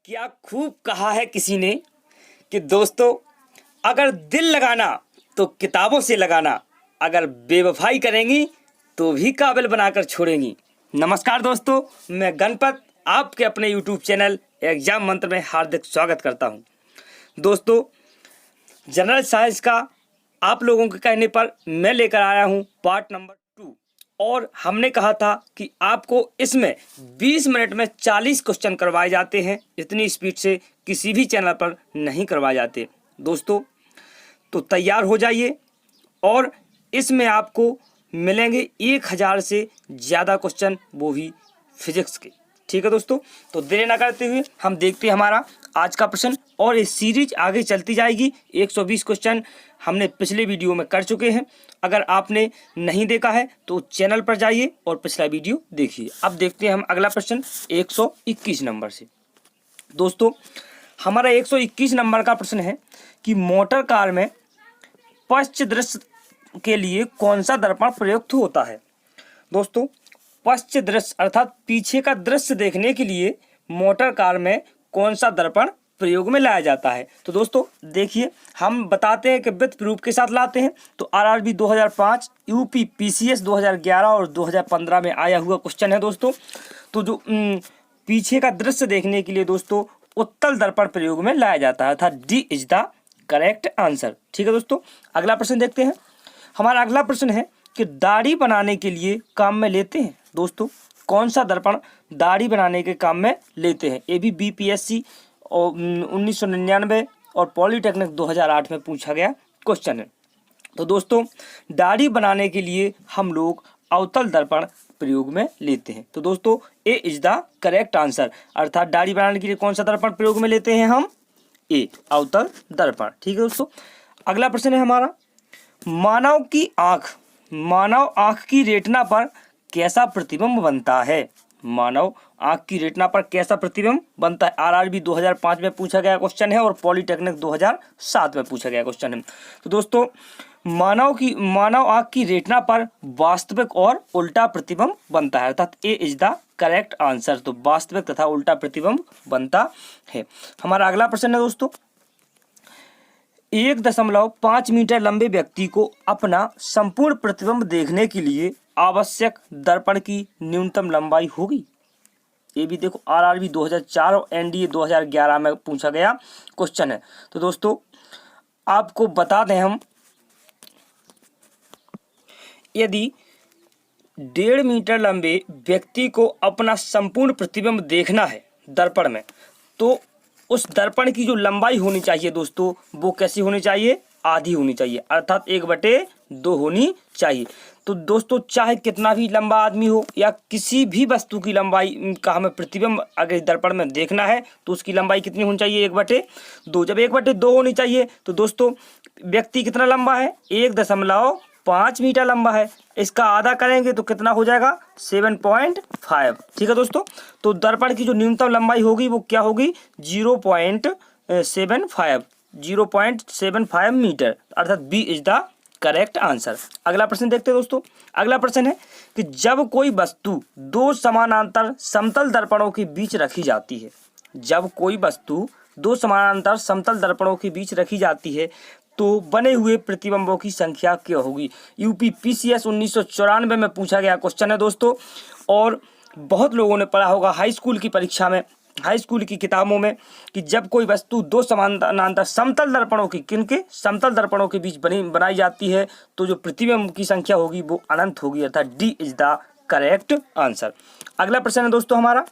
क्या खूब कहा है किसी ने कि दोस्तों, अगर दिल लगाना तो किताबों से लगाना, अगर बेवफाई करेंगी तो भी काबिल बनाकर छोड़ेंगी। नमस्कार दोस्तों, मैं गणपत आपके अपने YouTube चैनल एग्जाम मंत्र में हार्दिक स्वागत करता हूं। दोस्तों, जनरल साइंस का आप लोगों के कहने पर मैं लेकर आया हूं पार्ट नंबर 2। और हमने कहा था कि आपको इसमें 20 मिनट में 40 क्वेश्चन करवाए जाते हैं। इतनी स्पीड से किसी भी चैनल पर नहीं करवाए जाते। दोस्तों, तो तैयार हो जाइए और इसमें आपको मिलेंगे 1000 से ज़्यादा क्वेश्चन, वो भी फिजिक्स के। ठीक है दोस्तों, तो देर ना करते हुए हम देखते हैं हमारा आज का प्रश्न। और ये सीरीज आगे चलती जाएगी। 120 क्वेश्चन हमने पिछले वीडियो में कर चुके हैं। अगर आपने नहीं देखा है तो चैनल पर जाइए और पिछला वीडियो देखिए। अब देखते हैं हम अगला प्रश्न 121 नंबर से। दोस्तों, हमारा 121 नंबर का प्रश्न है कि मोटर कार में पश्च दृश्य के लिए कौन सा दर्पण प्रयुक्त होता है। दोस्तों, पश्च दृश्य अर्थात पीछे का दृश्य देखने के लिए मोटर कार में कौन सा दर्पण प्रयोग में लाया जाता है। तो दोस्तों देखिए, हम बताते हैं कि विथ प्रूफ के साथ लाते हैं। तो आरआरबी 2005, यूपी पीसीएस 2011 और 2015 में आया हुआ क्वेश्चन है दोस्तों। तो जो पीछे का दृश्य देखने के लिए दोस्तों उत्तल दर्पण प्रयोग में लाया जाता है, अर्थात D is the correct answer. ठीक है दोस्तों, अगला प्रश्न देखते हैं। हमारा अगला प्रश्न है कि दाढ़ी बनाने के लिए काम में लेते हैं। दोस्तों, कौन सा दर्पण दाढ़ी बनाने के काम में लेते हैं। ये भी बीपीएससी और 1999 और पॉलिटेक्निक 2008 में पूछा गया क्वेश्चन है। तो दोस्तों, दाढ़ी बनाने के लिए हम लोग अवतल दर्पण प्रयोग में लेते हैं। तो दोस्तों ए इज द करेक्ट आंसर, अर्थात दाढ़ी बनाने के लिए कौन सा दर्पण प्रयोग में लेते हैं हम, ए अवतल दर्पण। ठीक है दोस्तों, अगला प्रश्न है हमारा, मानव आंख की रेटिना पर कैसा प्रतिबिंब बनता है। मानव आंख की रेटिना पर कैसा प्रतिबिंब बनता है। आरआरबी 2005 में पूछा गया क्वेश्चन है और पॉलिटेक्निक 2007 में पूछा गया क्वेश्चन है। तो दोस्तों, मानव आंख की रेटिना पर वास्तविक और उल्टा प्रतिबिंब बनता है, अर्थात ए इज द करेक्ट आंसर। तो वास्तविक तथा उल्टा प्रतिबिंब बनता है। हमारा अगला प्रश्न है दोस्तों, 1.5 मीटर लंबे व्यक्ति को अपना संपूर्ण प्रतिबिंब देखने के लिए आवश्यक दर्पण की न्यूनतम लंबाई होगी। ये भी देखो आरआरबी 2004 और एनडीए 2011 में पूछा गया क्वेश्चन है। तो दोस्तों आपको बता दें हम, यदि 1.5 मीटर लंबे व्यक्ति को अपना संपूर्ण प्रतिबिंब देखना है दर्पण में, तो उस दर्पण की जो लंबाई होनी चाहिए दोस्तों, वो कैसी होनी चाहिए, आधी होनी चाहिए, अर्थात 1/2 होनी चाहिए। तो दोस्तों, चाहे कितना भी लंबा आदमी हो या किसी भी वस्तु की लंबाई का हमें प्रतिबिंब अगर दर्पण में देखना है तो उसकी लंबाई कितनी होनी चाहिए, 1/2। जब 1/2 होनी चाहिए तो दोस्तों व्यक्ति कितना लंबा है, 1.5 मीटर लंबा है। इसका आधा करेंगे तो कितना हो जाएगा, 7.5। ठीक है दोस्तों, तो दर्पण की जो न्यूनतम लंबाई होगी वो क्या होगी, 0.75 मीटर, अर्थात B is the correct answer. अगला प्रश्न देखते हैं दोस्तों। अगला प्रश्न है कि जब कोई वस्तु दो समानांतर समतल दर्पणों के बीच रखी जाती है, जब कोई वस्तु दो समानांतर समतल दर्पणों के बीच रखी जाती है तो बने हुए प्रतिबिंबों की संख्या क्या होगी। यूपी पीसीएस 1994 में पूछा गया क्वेश्चन है दोस्तों। और बहुत लोगों ने पढ़ा होगा हाई स्कूल की परीक्षा में, हाई स्कूल की किताबों में, कि जब कोई वस्तु दो समानांतर समतल दर्पणों की, किनके, समतल दर्पणों के बीच बनाई जाती है तो जो प्रतिबिंब की संख्या होगी वो अनंत होगी, अर्थात D is the correct answer. अगला प्रश्न है दोस्तों हमारा,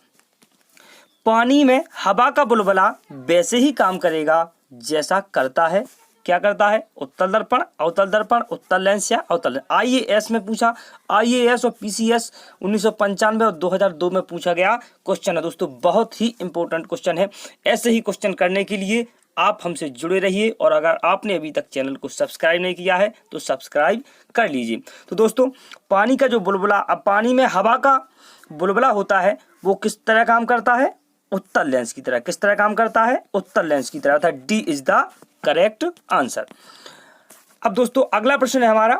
पानी में हवा का बुलबुला वैसे ही काम करेगा जैसा करता है, क्या करता है, उत्तल दर्पण, अवतल दर्पण, उत्तल लेंस या अवतल लेंस। आईएएस में पूछा, आईएएस और पीसीएस 1995 और 2002 में पूछा गया क्वेश्चन है दोस्तों। बहुत ही इंपॉर्टेंट क्वेश्चन है। ऐसे ही क्वेश्चन करने के लिए आप हमसे जुड़े रहिए और अगर आपने अभी तक चैनल को सब्सक्राइब नहीं किया है तो सब्सक्राइब कर लीजिए। तो दोस्तों, पानी का जो बुलबुला, अब पानी में हवा का बुलबुला होता है वो किस तरह काम करता है, उत्तल लेंस की तरह। किस तरह काम करता है, उत्तल लेंस की तरह, अर्थात D is the correct answer. अब दोस्तों अगला प्रश्न है हमारा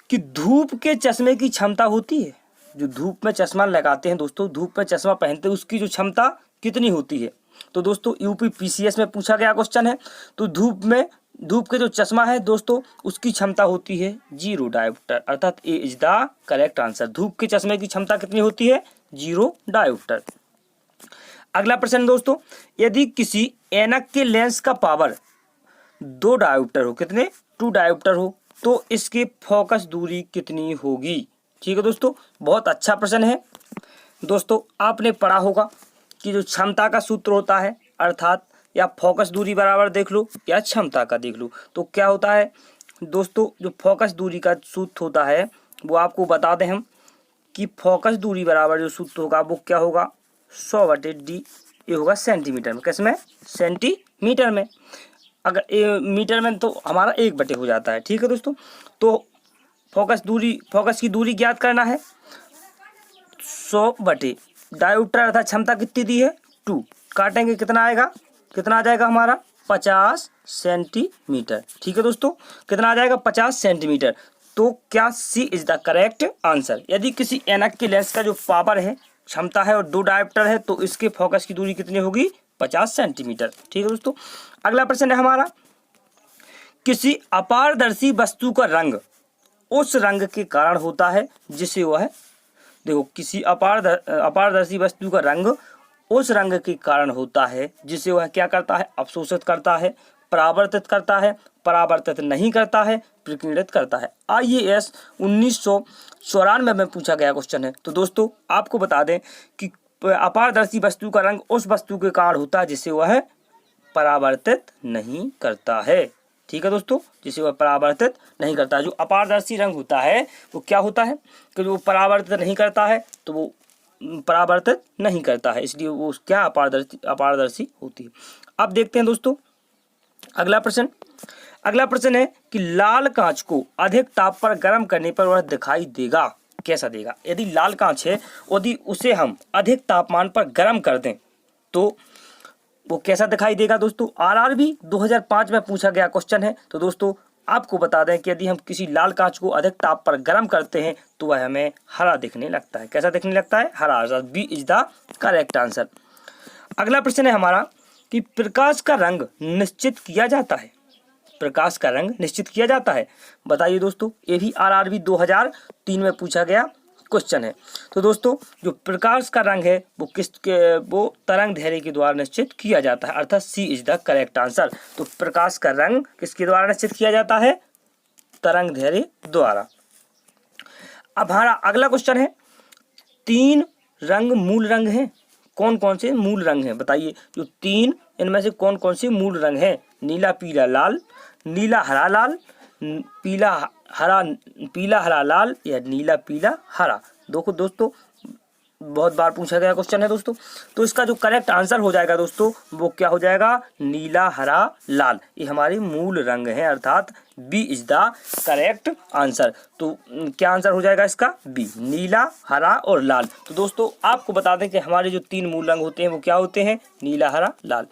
कि धूप के चश्मे की क्षमता होती है, जो धूप में चश्मा लगाते हैं दोस्तों, धूप में चश्मा पहनते हैं उसकी जो क्षमता कितनी होती है। तो दोस्तों यूपी पीसीएस में पूछा गया क्वेश्चन है। तो धूप के जो चश्मा है दोस्तों उसकी क्षमता होती है 0 डायोप्टर, अर्थात ए इज द करेक्ट आंसर। धूप के चश्मे की क्षमता कितनी होती है? 0 डायोप्टर। अगला प्रश्न दोस्तों, यदि किसी ऐनक के लेंस का पावर 2 डायोप्टर हो, कितने? 2 डायोप्टर हो, तो इसकी फोकस दूरी कितनी होगी? ठीक है दोस्तों, बहुत अच्छा प्रश्न है। दोस्तों आपने पढ़ा होगा कि जो क्षमता का सूत्र होता है, अर्थात या फोकस दूरी बराबर देख लो या क्षमता का देख लो, तो क्या होता है दोस्तों, जो फोकस दूरी का सूत्र होता है वो आपको बता दें हम कि फोकस दूरी बराबर जो सूत्र होगा वो क्या होगा? 100/d, ये होगा सेंटीमीटर में। किसमें? सेंटीमीटर में। अगर मीटर में तो हमारा 1/, हो जाता है। ठीक है दोस्तों, तो फोकस की दूरी ज्ञात करना है 100/, डायोप्टर अर्थात क्षमता कितनी दी है? 2, काटेंगे कितना आएगा? कितना आ जाएगा हमारा? 50 सेंटीमीटर। ठीक है दोस्तों, कितना आ जाएगा? 50 सेंटीमीटर। तो क्या सी इज द करेक्ट आंसर? यदि किसी ऐनक के लेंस का जो पावर है, क्षमता है और 2 डायोप्टर है, तो इसके फोकस की दूरी कितनी होगी? 50 सेंटीमीटर। ठीक है दोस्तों, अगला प्रश्न है हमारा, किसी अपारदर्शी वस्तु का रंग उस रंग के कारण होता है जिसे वह, देखो, किसी अपारदर्शी वस्तु का रंग उस रंग के कारण होता है जिसे वह क्या करता है? अवशोषित करता है, परावर्तित करता है, परावर्तित नहीं करता है, प्रकीर्णित करता है। IAS 1994 में पूछा गया क्वेश्चन है। तो दोस्तों आपको बता दें कि अपारदर्शी वस्तु का रंग उस वस्तु के कारण होता है जिसे वह परावर्तित नहीं करता है। ठीक है दोस्तों, जिसे वह परावर्तित नहीं करता है। जो अपारदर्शी रंग होता है वो क्या होता है कि जो परावर्तित नहीं करता है, तो वो परावर्तित नहीं करता है, इसलिए वो क्या अपारदर्शी होती है। अब देखते हैं दोस्तों अगला प्रश्न है कि लाल कांच को अधिक ताप पर गर्म करने पर वह दिखाई देगा, कैसा देगा? यदि लाल कांच है, यदि उसे हम अधिक तापमान पर गर्म कर दें तो वो कैसा दिखाई देगा? दोस्तों RRB 2005 में पूछा गया क्वेश्चन है। तो दोस्तों आपको बता दें कि यदि हम किसी लाल कांच को अधिक ताप पर गर्म करते हैं तो वह हमें हरा दिखने लगता है। कैसा दिखने लगता है? हरा। B is the correct answer. अगला प्रश्न है हमारा कि प्रकाश का रंग निश्चित किया जाता है। प्रकाश का रंग निश्चित किया जाता है, बताइए दोस्तों। ये भी RRB 2003 में पूछा गया क्वेश्चन है। तो दोस्तों जो प्रकाश का रंग है वो तरंग धैर्य के द्वारा निश्चित किया जाता है, अर्थात सी इज द करेक्ट आंसर। तो प्रकाश का रंग किसके द्वारा निश्चित किया जाता है? तरंग धैर्य द्वारा। अब हमारा अगला क्वेश्चन है, 3 रंग मूल रंग हैं, कौन कौन से मूल रंग हैं? बताइए। जो 3, इनमें से कौन कौन से मूल रंग हैं? नीला पीला लाल, नीला हरा लाल, पीला हरा लाल या नीला पीला हरा। देखो दोस्तों बहुत बार पूछा गया क्वेश्चन है दोस्तों। तो इसका जो करेक्ट आंसर हो जाएगा दोस्तों वो क्या हो जाएगा? नीला हरा लाल। ये हमारे मूल रंग हैं, अर्थात B is the correct answer. तो क्या आंसर हो जाएगा इसका? बी, नीला हरा और लाल। तो दोस्तों आपको बता दें कि हमारे जो 3 मूल रंग होते हैं वो क्या होते हैं? नीला हरा लाल।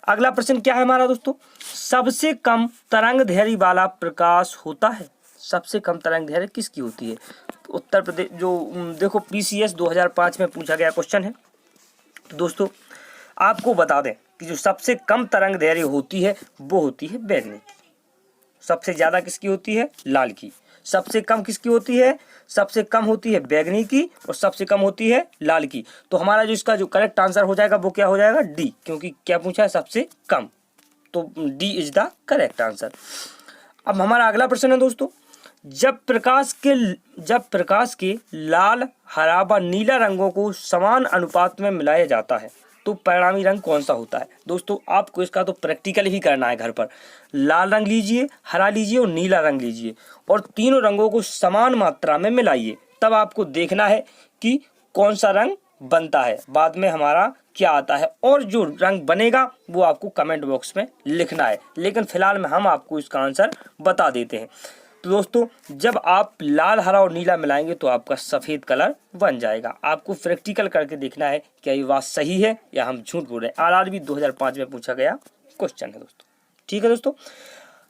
अगला प्रश्न क्या है हमारा दोस्तों? सबसे कम तरंग धैर्य वाला प्रकाश होता है। सबसे कम तरंग धैर्य किसकी होती है? उत्तर प्रदेश, जो देखो PCS 2005 में पूछा गया क्वेश्चन है। तो दोस्तों आपको बता दें कि जो सबसे कम तरंग धैर्य होती है वो होती है बैगनी की। सबसे ज्यादा किसकी होती है? लाल की। सबसे कम किसकी होती है? सबसे कम होती है बैगनी की और सबसे कम होती है लाल की। तो हमारा जो इसका जो करेक्ट आंसर हो जाएगा वो क्या हो जाएगा? डी, क्योंकि क्या पूछा है? सबसे कम। तो D is the correct answer. अब हमारा अगला प्रश्न है दोस्तों, जब प्रकाश के लाल हरा व नीला रंगों को समान अनुपात में मिलाया जाता है तो परिणामी रंग कौन सा होता है? दोस्तों आपको इसका तो प्रैक्टिकल ही करना है घर पर। लाल रंग लीजिए, हरा लीजिए और नीला रंग लीजिए और तीनों रंगों को समान मात्रा में मिलाइए, तब आपको देखना है कि कौन सा रंग बनता है, बाद में हमारा क्या आता है। और जो रंग बनेगा वो आपको कमेंट बॉक्स में लिखना है, लेकिन फिलहाल में हम आपको इसका आंसर बता देते हैं। तो दोस्तों जब आप लाल हरा और नीला मिलाएंगे तो आपका सफ़ेद कलर बन जाएगा। आपको प्रैक्टिकल करके देखना है क्या ये बात सही है या हम झूठ बोल रहे हैं। RRB 2005 में पूछा गया क्वेश्चन है दोस्तों। ठीक है दोस्तों,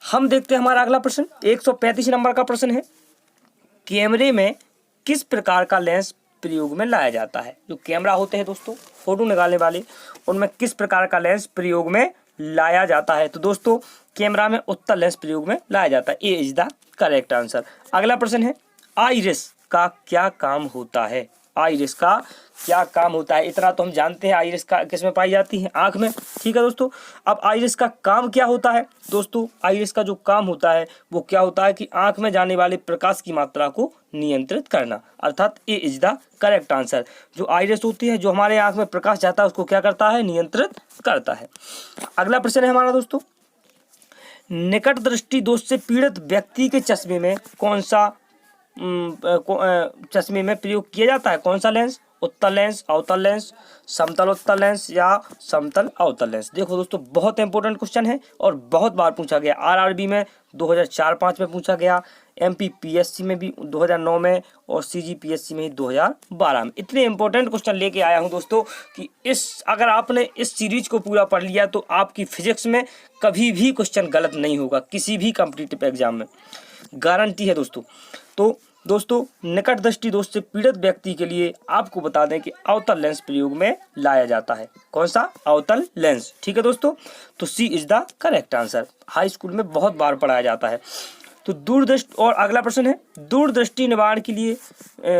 हम देखते हैं हमारा अगला प्रश्न। 135 नंबर का प्रश्न है, कैमरे में किस प्रकार का लेंस प्रयोग में लाया जाता है? जो कैमरा होते हैं दोस्तों फोटो निकालने वाले, उनमें किस प्रकार का लेंस प्रयोग में लाया जाता है? तो दोस्तों कैमरा में उत्तल लेंस प्रयोग में लाया जाता है। ए इज द करेक्ट आंसर। अगला प्रश्न है, आइरिस का क्या काम होता है? आइरिस का क्या काम होता है? इतना तो हम जानते हैं, आइरिस का किस में पाई जाती है? आंख में। ठीक है दोस्तों, अब आइरिस का काम क्या होता है? दोस्तों आइरिस का जो काम होता है वो क्या होता है कि आंख में जाने वाले प्रकाश की मात्रा को नियंत्रित करना, अर्थात ए इज द करेक्ट आंसर। जो आइरिस होती है, जो हमारे आंख में प्रकाश जाता है, उसको क्या करता है? नियंत्रित करता है। अगला प्रश्न है हमारा दोस्तों, निकट दृष्टि दोष से पीड़ित व्यक्ति के चश्मे में कौन सा चश्मे में प्रयोग किया जाता है? कौन सा लेंस? उत्तल लेंस, अवतल लेंस, समतल उत्तल लेंस या समतल अवतल लेंस? देखो दोस्तों बहुत इंपॉर्टेंट क्वेश्चन है और बहुत बार पूछा गया। आरआरबी में 2004-05 में पूछा गया, एमपीपीएससी में भी 2009 में और सीजीपीएससी में 2012 में। इतने इंपॉर्टेंट क्वेश्चन लेके आया हूं दोस्तों कि अगर आपने इस सीरीज को पूरा पढ़ लिया तो आपकी फिजिक्स में कभी भी क्वेश्चन गलत नहीं होगा, किसी भी कॉम्पिटिटिव एग्जाम में, गारंटी है दोस्तों। तो दोस्तों निकट दृष्टि दोष से पीड़ित व्यक्ति के लिए आपको बता दें कि अवतल लेंस प्रयोग में लाया जाता है। कौन सा? अवतल लेंस। ठीक है दोस्तों, तो C is the correct answer. High school में बहुत बार पढ़ाया जाता है। तो दूरदृष्टि, और अगला प्रश्न है, दूरदृष्टि निवारण के लिए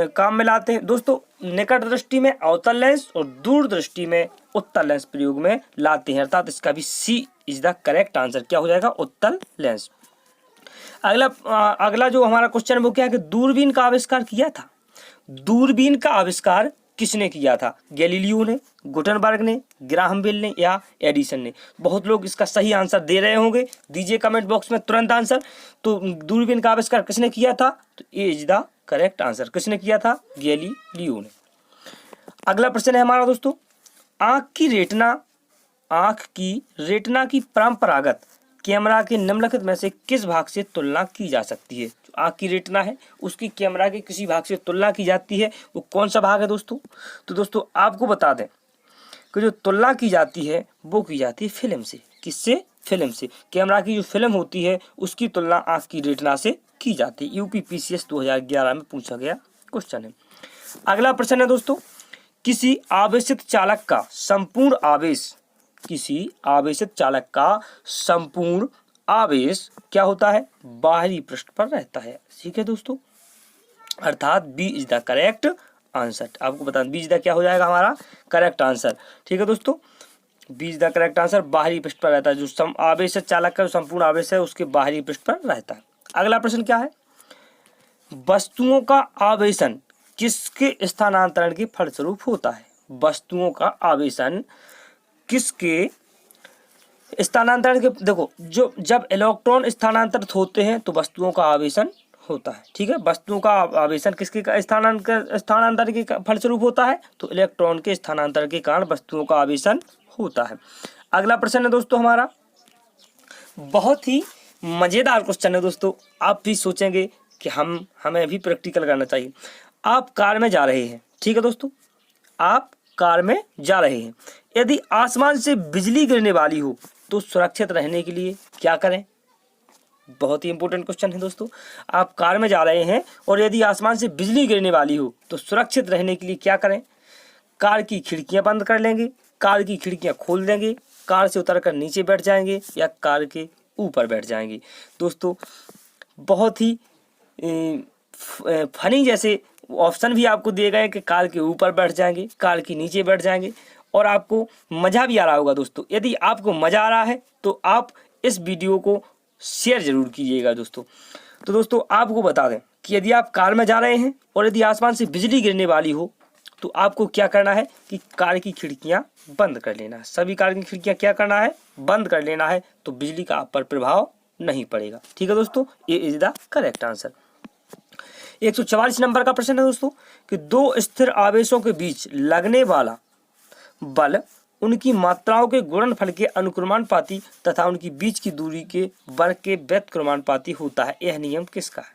काम में लाते हैं। दोस्तों निकट दृष्टि में अवतल लेंस और दूरदृष्टि में उत्तल लेंस प्रयोग में लाते हैं, अर्थात इसका भी सी इज द करेक्ट आंसर। क्या हो जाएगा? उत्तल लेंस। अगला जो हमारा क्वेश्चन है वो क्या है कि दूरबीन का आविष्कार किया था? दूरबीन का आविष्कार किसने किया था? गैलीलियो ने, गुटेनबर्ग ने, ग्राहम बेल ने या एडिसन ने? बहुत लोग इसका सही आंसर दे रहे होंगे, दीजिए कमेंट बॉक्स में तुरंत आंसर। तो दूरबीन का आविष्कार किसने किया था? तो ए इज द करेक्ट आंसर। किसने किया था? गैलीलियो ने। अगला प्रश्न है हमारा दोस्तों, आंख की रेटिना की परंपरागत कैमरा के निम्नलिखित में से किस भाग से तुलना की जा सकती है? जो आंख की रेटिना है उसकी कैमरा के किसी भाग से तुलना की जाती है, वो कौन सा भाग है दोस्तों? तो दोस्तों आपको बता दें कि जो तुलना की जाती है वो की जाती है फिल्म से। किससे? फिल्म से। कैमरा की जो फिल्म होती है उसकी तुलना आंख की रेटिना से की जाती है। यूपीपीसीएस 2011 में पूछा गया क्वेश्चन है। अगला प्रश्न है दोस्तों, किसी आवेशित चालक का संपूर्ण आवेश क्या होता है? बाहरी पृष्ठ पर रहता है। ठीक है दोस्तों, अर्थात B is the correct answer. आपको बता दें बी इज द क्या हो जाएगा हमारा? Correct answer. ठीक है दोस्तों, B is the correct answer. बाहरी पृष्ठ पर रहता है। जो आवेश चालक का संपूर्ण आवेश है उसके बाहरी पृष्ठ पर रहता है। अगला प्रश्न क्या है, वस्तुओं का आवेशन किसके स्थानांतरण के फलस्वरूप होता है? वस्तुओं का आवेशन किसके स्थानांतरण के, देखो जो जब इलेक्ट्रॉन स्थानांतरित होते हैं तो वस्तुओं का आवेशन होता है। ठीक है, वस्तुओं का आवेशन किसके स्थानांतरण के फलस्वरूप होता है? तो इलेक्ट्रॉन के स्थानांतरण के कारण वस्तुओं का आवेशन होता है। अगला प्रश्न है दोस्तों हमारा, बहुत ही मजेदार क्वेश्चन है दोस्तों। आप भी सोचेंगे कि हमें भी प्रैक्टिकल करना चाहिए। आप कार में जा रहे हैं, ठीक है दोस्तों, आप कार में जा रहे हैं, यदि आसमान से बिजली गिरने वाली हो तो सुरक्षित रहने के लिए क्या करें? बहुत ही इंपॉर्टेंट क्वेश्चन है दोस्तों। आप कार में जा रहे हैं और यदि आसमान से बिजली गिरने वाली हो तो सुरक्षित रहने के लिए क्या करें? कार की खिड़कियां बंद कर लेंगे, कार की खिड़कियां खोल देंगे, कार से उतरकर नीचे बैठ जाएंगे या कार के ऊपर बैठ जाएंगे? दोस्तों बहुत ही फनी जैसे ऑप्शन भी आपको दिए गए कि कार के ऊपर बैठ जाएंगे, कार के नीचे बैठ जाएंगे, और आपको मज़ा भी आ रहा होगा दोस्तों। यदि आपको मज़ा आ रहा है तो आप इस वीडियो को शेयर जरूर कीजिएगा दोस्तों। तो दोस्तों आपको बता दें कि यदि आप कार में जा रहे हैं और यदि आसमान से बिजली गिरने वाली हो तो आपको क्या करना है कि कार की खिड़कियां बंद कर लेना है। सभी कार की खिड़कियां क्या करना है? बंद कर लेना है, तो बिजली का आप पर प्रभाव नहीं पड़ेगा। ठीक है दोस्तों, ये is the correct answer. 144 number का प्रश्न है दोस्तों कि दो स्थिर आवेशों के बीच लगने वाला बल उनकी मात्राओं के गुणनफल के अनुक्रमानुपाती तथा उनकी बीच की दूरी के वर्ग के व्युत्क्रमानुपाती होता है। यह नियम किसका है?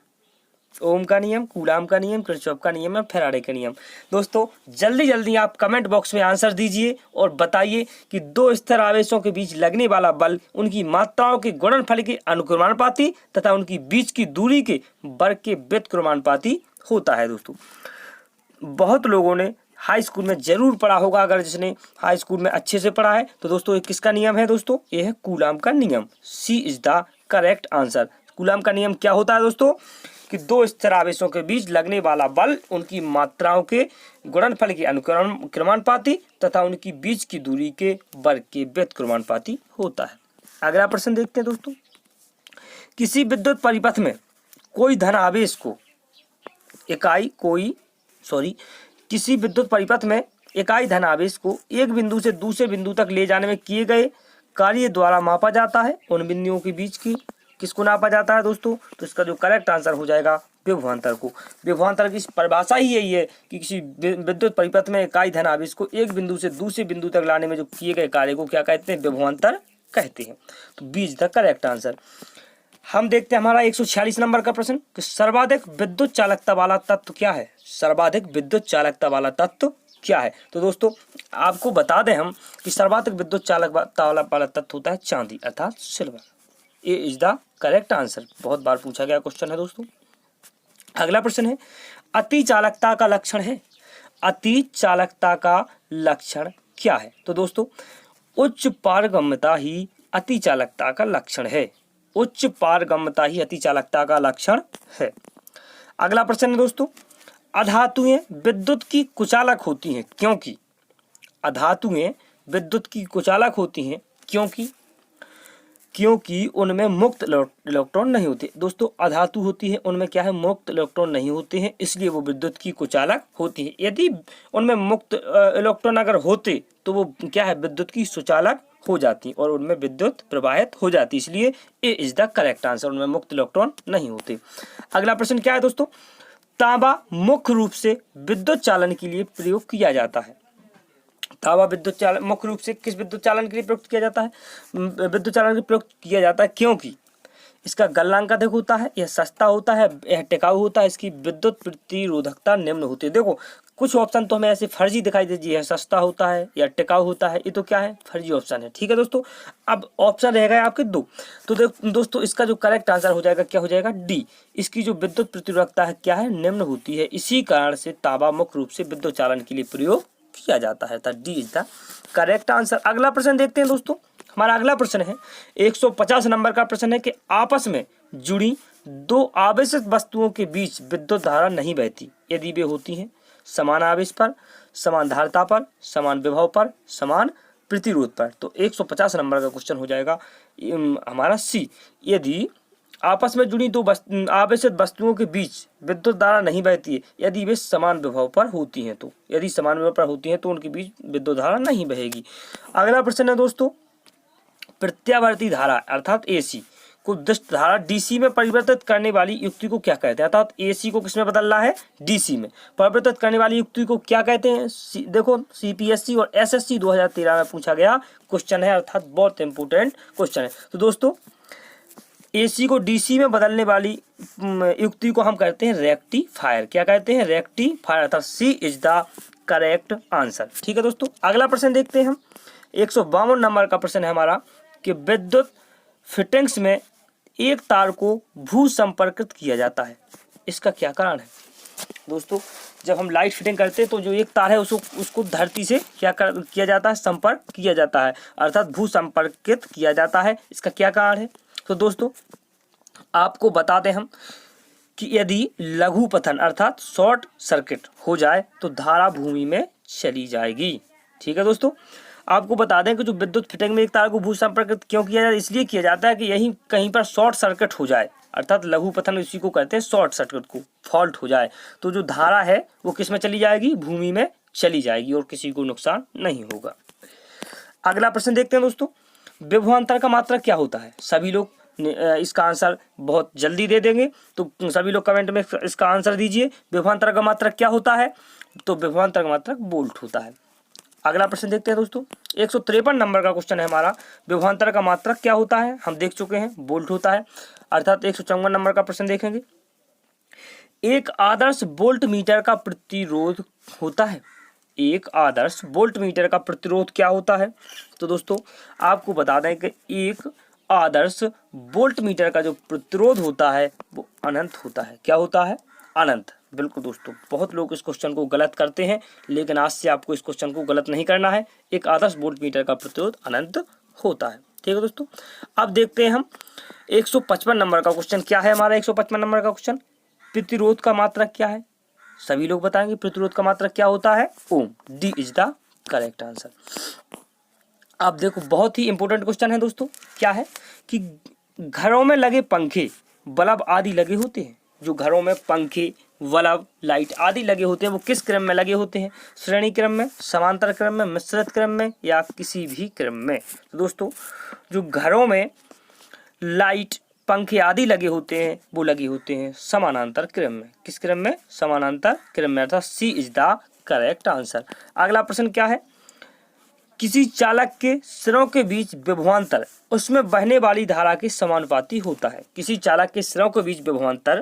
ओम का नियम, कूलाम का नियम, किरचॉफ का नियम या फैराडे का नियम? दोस्तों जल्दी जल्दी आप कमेंट बॉक्स में आंसर दीजिए और बताइए कि दो स्थिर आवेशों के बीच लगने वाला बल उनकी मात्राओं के गुणनफल के अनुक्रमानुपाती तथा उनकी बीच की दूरी के वर्ग के व्युत्क्रमानुपाती होता है। दोस्तों बहुत लोगों ने हाई स्कूल में जरूर पढ़ा होगा। अगर जिसने हाई स्कूल में अच्छे से पढ़ा है तो दोस्तों ये किसका नियम है दोस्तों, ये है कूलाम का नियम। C is the correct answer. Coulomb का नियम क्या होता है दोस्तों, कि दो स्थिर आवेशों के बीच लगने वाला बल उनकी मात्राओं के गुणनफल के अनुक्रमानुपाती तथा उनकी बीच की दूरी के वर्ग के व्युत्क्रमानुपाती होता है। अगला प्रश्न देखते हैं दोस्तों, किसी विद्युत परिपथ में कोई धन आवेश को किसी विद्युत परिपथ में इकाई धन आवेश को एक बिंदु से दूसरे बिंदु तक ले जाने में किए गए कार्य द्वारा मापा जाता है। उन बिंदुओं के बीच की किसको नापा जाता है दोस्तों, तो इसका जो करेक्ट आंसर हो जाएगा विभवांतर को। विभवांतर की परिभाषा ही यही है कि किसी विद्युत परिपथ में इकाई धन आवेश को एक बिंदु से दूसरे बिंदु तक लाने में जो किए गए कार्य को क्या कहते हैं, विभवांतर कहते हैं। तो B is the correct answer. हम देखते हैं हमारा 146 नंबर का प्रश्न कि सर्वाधिक विद्युत चालकता वाला तत्व क्या है। सर्वाधिक विद्युत चालकता वाला तत्व क्या है, तो दोस्तों आपको बता दें हम कि सर्वाधिक विद्युत चालकता वाला तत्व होता है चांदी अर्थात silver. A is the correct answer. बहुत बार पूछा गया क्वेश्चन है दोस्तों। अगला प्रश्न है, अति चालकता का लक्षण है। अति चालकता का लक्षण क्या है, तो दोस्तों उच्च पारगम्यता ही अति चालकता का लक्षण है। उच्च पारगम्यता ही अति चालकता का लक्षण है। अगला प्रश्न है दोस्तों, अधातुएं विद्युत की कुचालक होती हैं क्योंकि। अधातुएं विद्युत की कुचालक होती हैं क्योंकि उनमें मुक्त इलेक्ट्रॉन नहीं होते। दोस्तों अधातु होती है उनमें क्या है, मुक्त इलेक्ट्रॉन नहीं होते हैं, इसलिए वो विद्युत की कुचालक होती है। यदि उनमें मुक्त इलेक्ट्रॉन अगर होते तो वो क्या है, विद्युत की सुचालक हो जाती और उनमें विद्युत प्रवाहित हो जाती, इसलिए ए इज द करेक्ट आंसर। उनमें मुक्त इलेक्ट्रॉन नहीं होते। अगला प्रश्न क्या है दोस्तों, तांबा मुख्य रूप से विद्युत चालन के लिए प्रयोग किया जाता है। तांबा विद्युत चालन मुख्य रूप से किस विद्युत चालन के लिए प्रयोग किया जाता है, विद्युत चालन के लिए प्रयोग किया जाता है क्योंकि इसका गलनांक अधिक होता है, यह सस्ता होता है, यह टिकाऊ होता है, इसकी विद्युत प्रतिरोधकता निम्न होती है। देखो कुछ ऑप्शन तो हमें ऐसे फर्जी दिखाई दीजिए, यह सस्ता होता है या टिकाऊ होता है, ये तो क्या है, फर्जी ऑप्शन है। ठीक है दोस्तों, अब ऑप्शन रहेगा आपके दो, तो दोस्तों इसका जो करेक्ट आंसर हो जाएगा क्या हो जाएगा, डी। इसकी जो विद्युत प्रतिरोधकता है क्या है, निम्न होती है, इसी कारण से तांबा मुख्य रूप से विद्युत चालन के लिए प्रयोग किया जाता है। D is the correct answer. अगला प्रश्न देखते हैं दोस्तों, हमारा अगला प्रश्न है 150 नंबर का प्रश्न है कि आपस में जुड़ी दो आवेशित वस्तुओं के बीच विद्युत धारा नहीं बहती यदि वे होती हैं समान आवेश पर, समान धारिता पर, समान विभव पर, समान प्रतिरोध पर। तो 150 नंबर का क्वेश्चन हो जाएगा हमारा सी। यदि आपस में जुड़ी दो आवेशित वस्तुओं के बीच विद्युत धारा नहीं बहती है यदि वे समान विभव पर होती हैं, तो यदि समान विभव पर होती हैं तो उनके बीच विद्युत धारा नहीं बहेगी। अगला प्रश्न है दोस्तों, प्रत्यावर्ती धारा अर्थात एसी को डिस्क धारा डीसी में परिवर्तित करने वाली युक्ति को क्या कहते हैं। अर्थात एसी को किसमें बदलना है, डीसी में परिवर्तित करने वाली युक्ति को क्या कहते हैं। देखो सीपीएससी और एसएससी 2013 में पूछा गया क्वेश्चन है, अर्थात बहुत इंपोर्टेंट क्वेश्चन है। तो दोस्तों एसी को डीसी में बदलने वाली युक्ति को हम कहते हैं रेक्टिफायर। क्या कहते हैं, रेक्टिफायर, अर्थात सी इज द करेक्ट आंसर। ठीक है दोस्तों, अगला प्रश्न देखते हैं हम 152 नंबर का प्रश्न है हमारा कि विद्युत फिटिंग्स में एक तार को भू संपर्कित किया जाता है, इसका क्या कारण है। दोस्तों जब हम लाइट फिटिंग करते हैं तो जो एक तार है उसको धरती से क्या किया जाता है, संपर्क किया जाता है, अर्थात भू संपर्कित किया जाता है। इसका क्या कारण है, तो दोस्तों आपको बता दें हम कि यदि लघु पतन अर्थात शॉर्ट सर्किट हो जाए तो धारा भूमि में चली जाएगी। ठीक है दोस्तों, आपको बता दें कि जो विद्युत फिटिंग में एक तार को भू संपर्कित क्यों किया जाता है, इसलिए किया जाता है कि यही कहीं पर शॉर्ट सर्किट हो जाए, अर्थात लघु पतन इसी को कहते हैं शॉर्ट सर्किट को, फॉल्ट हो जाए तो जो धारा है वो किस में चली जाएगी, भूमि में चली जाएगी और किसी को नुकसान नहीं होगा। अगला प्रश्न देखते हैं दोस्तों, विभवांतर का मात्रक क्या होता है। सभी लोग इसका आंसर बहुत जल्दी दे देंगे, तो सभी लोग कमेंट में इसका आंसर दीजिए। विभवांतर का मात्रक क्या होता है, तो विभवांतर का मात्रक वोल्ट होता है। अगला प्रश्न देखते हैं दोस्तों, 153 नंबर का क्वेश्चन है हमारा, विभवांतर का मात्रक क्या होता है। हम देख चुके हैं वोल्ट होता है, अर्थात 154 नंबर का प्रश्न देखेंगे। एक आदर्श वोल्ट मीटर का प्रतिरोध होता है। एक आदर्श वोल्ट मीटर का प्रतिरोध क्या होता है, तो दोस्तों आपको बता दें कि एक आदर्श वोल्ट मीटर का जो प्रतिरोध होता है वो अनंत होता है। क्या होता है, अनंत। बिल्कुल दोस्तों, बहुत लोग इस क्वेश्चन को गलत करते हैं, लेकिन आज से आपको इस क्वेश्चन को गलत नहीं करना है। एक आदर्श वोल्ट मीटर का प्रतिरोध अनंत होता है। ठीक है दोस्तों, अब देखते हैं हम 155 नंबर का क्वेश्चन। क्या है हमारा 155 नंबर का क्वेश्चन? प्रतिरोध का मात्रक क्या है? सभी लोग बताएंगे प्रतिरोध का मात्रक क्या होता है? Ohm. D is the correct answer. आप देखो, बहुत ही इंपॉर्टेंट क्वेश्चन है दोस्तों। क्या है कि घरों में लगे पंखे, बल्ब आदि लगे होते हैं। जो घरों में पंखे, बल्ब, लाइट आदि लगे होते हैं वो किस क्रम में लगे होते हैं? श्रेणी क्रम में, समांतर क्रम में, मिश्रित क्रम में या किसी भी क्रम में? तो दोस्तों, जो घरों में लाइट, पंखे आदि लगे होते हैं वो लगे होते हैं समानांतर क्रम में। किस क्रम में? समानांतर क्रम में, अर्थात सी इज द करेक्ट आंसर। अगला प्रश्न क्या है? किसी चालक के सिरों के बीच विभवांतर उसमें बहने वाली धारा के समानुपाती होता है। किसी चालक के सिरों के बीच विभवांतर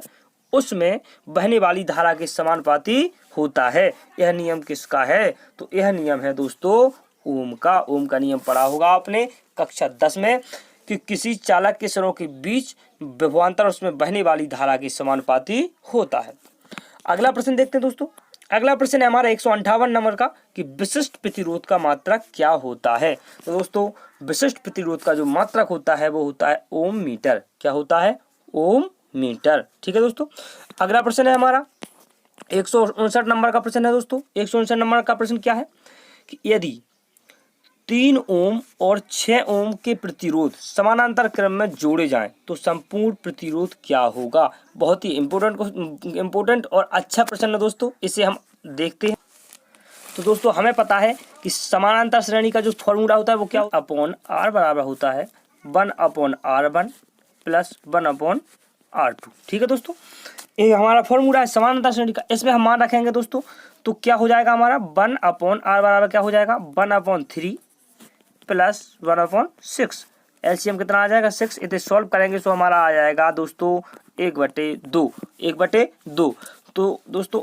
उसमें बहने वाली धारा के समानुपाती होता है। यह नियम किसका है? तो यह नियम है दोस्तों ओम का। ओम का नियम पढ़ा होगा आपने कक्षा 10 में कि किसी चालक के सिरों के बीच विभवांतर उसमें बहने वाली धारा के समानुपाती होता है। अगला प्रश्न देखते हैं दोस्तों। अगला प्रश्न है हमारा 158 नंबर का कि विशिष्ट प्रतिरोध का मात्रक क्या होता है? तो दोस्तों, विशिष्ट प्रतिरोध का जो मात्रक होता है वो होता है ओम मीटर। क्या होता है? ओम मीटर। ठीक है दोस्तों, अगला प्रश्न है हमारा 159 नंबर का प्रश्न है दोस्तों। 159 नंबर का प्रश्न क्या है कि यदि 3 ओम और 6 ओम के प्रतिरोध समानांतर क्रम में जोड़े जाएं तो संपूर्ण प्रतिरोध क्या होगा? बहुत ही इंपॉर्टेंट और अच्छा प्रश्न है दोस्तों, इसे हम देखते हैं। तो दोस्तों, हमें पता है कि समानांतर श्रेणी का जो फॉर्मूला होता है वो क्या अपॉन आर बराबर होता है 1/r1 प्लस 1/r2। ठीक है दोस्तों, ये हमारा फॉर्मूला है समानांतर श्रेणी का। इसमें हम मान रखेंगे दोस्तों, तो क्या हो जाएगा हमारा 1/r बराबर क्या हो जाएगा 1/3 प्लस 1/6। एलसीएम कितना आ जाएगा 6। इसे सॉल्व करेंगे तो हमारा आ जाएगा दोस्तों 1/2। 1/2। तो दोस्तों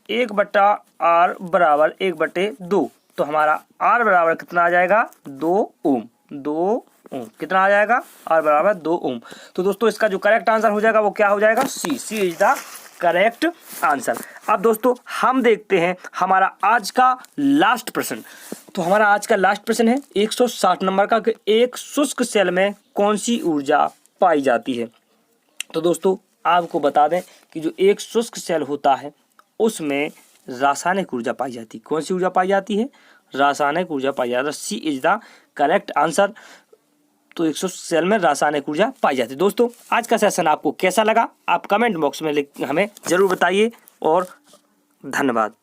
1/r बराबर 1/2। तो हमारा r बराबर कितना आ जाएगा 2 ओम। 2 ओम कितना आ जाएगा? r बराबर 2 ओम। तो दोस्तों, इसका जो करेक्ट आंसर हो जाएगा वो क्या हो जाएगा? सी। सी इज द करेक्ट आंसर। अब दोस्तों, हम देखते हैं हमारा आज का लास्ट प्रश्न। तो हमारा आज का लास्ट प्रश्न है 160 नंबर का कि एक शुष्क सेल में कौन सी ऊर्जा पाई जाती है? तो दोस्तों, आपको बता दें कि जो एक शुष्क सेल होता है उसमें रासायनिक ऊर्जा पाई जाती है। कौन सी ऊर्जा पाई जाती है? रासायनिक ऊर्जा पाई जाती है। सी इज द करेक्ट आंसर। तो 100 सेल में रासायनिक ऊर्जा पाई जाती है। दोस्तों, आज का सेशन आपको कैसा लगा? आप कमेंट बॉक्स में हमें जरूर बताइए और धन्यवाद।